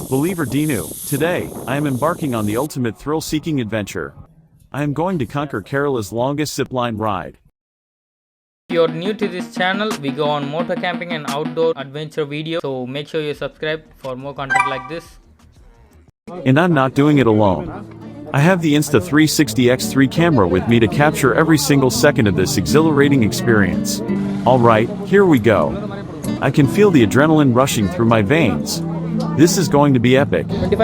Believer Dinu, today, I am embarking on the ultimate thrill-seeking adventure. I am going to conquer Kerala's longest zipline ride. If you're new to this channel, we go on motor camping and outdoor adventure videos, so make sure you subscribe for more content like this. And I'm not doing it alone. I have the Insta360 X3 camera with me to capture every single second of this exhilarating experience. Alright, here we go. I can feel the adrenaline rushing through my veins. This is going to be epic. 25.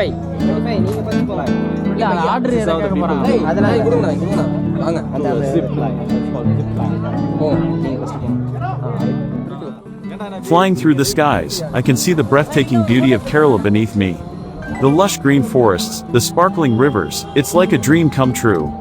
Flying through the skies, I can see the breathtaking beauty of Kerala beneath me. The lush green forests, the sparkling rivers, it's like a dream come true.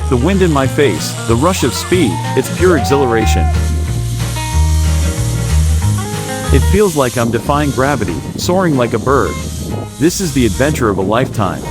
The wind in my face, the rush of speed, it's pure exhilaration. It feels like I'm defying gravity, soaring like a bird. This is the adventure of a lifetime.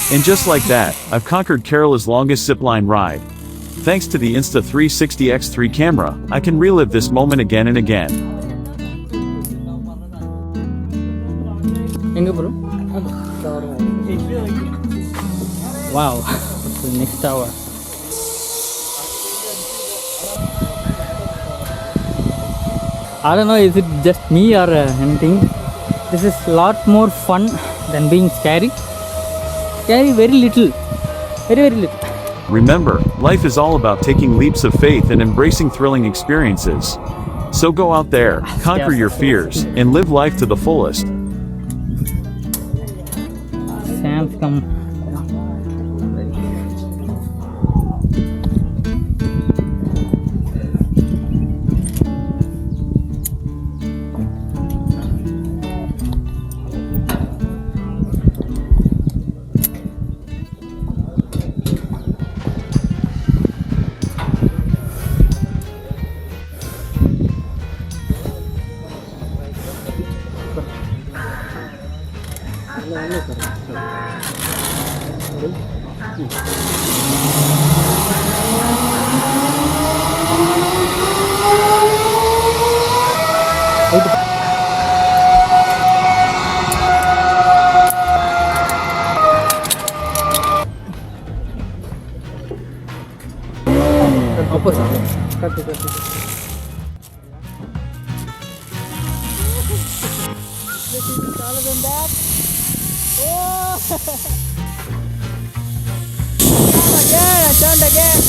And just like that, I've conquered Kerala's longest zipline ride. Thanks to the Insta360 X3 camera, I can relive this moment again and again. Wow, that's the next tower. I don't know, is it just me or anything? This is a lot more fun than being scary. Scary very little. Very little. Remember, life is all about taking leaps of faith and embracing thrilling experiences. So go out there, conquer your fears, and live life to the fullest. Sam's come. I turned again.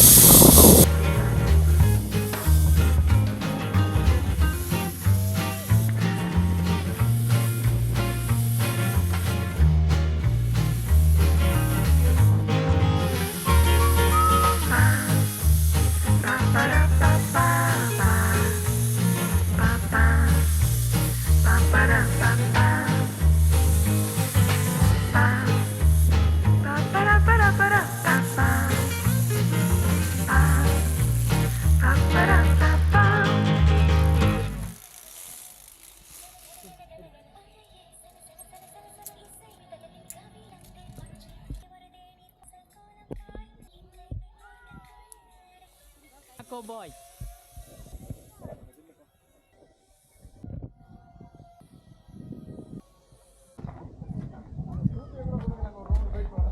Boy.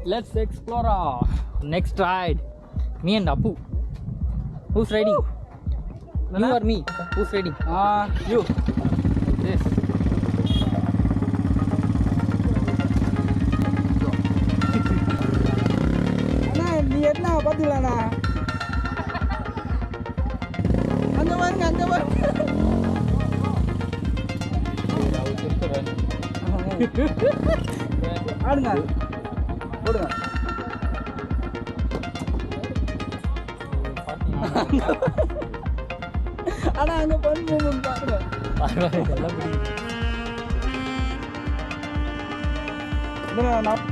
Let's explore our next ride. Me and Apu. Who's riding? You or me? Who's riding? You. Yes. நீ என்ன பாத்தீங்களாண்ணா அங்க பாருங்க ஆடுங்க போடுங்க ஆனா அங்க பண்ணு பாருங்க நான்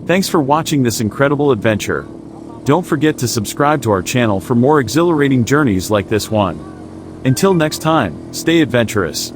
Thanks for watching this incredible adventure. Don't forget to subscribe to our channel for more exhilarating journeys like this one. Until next time, stay adventurous.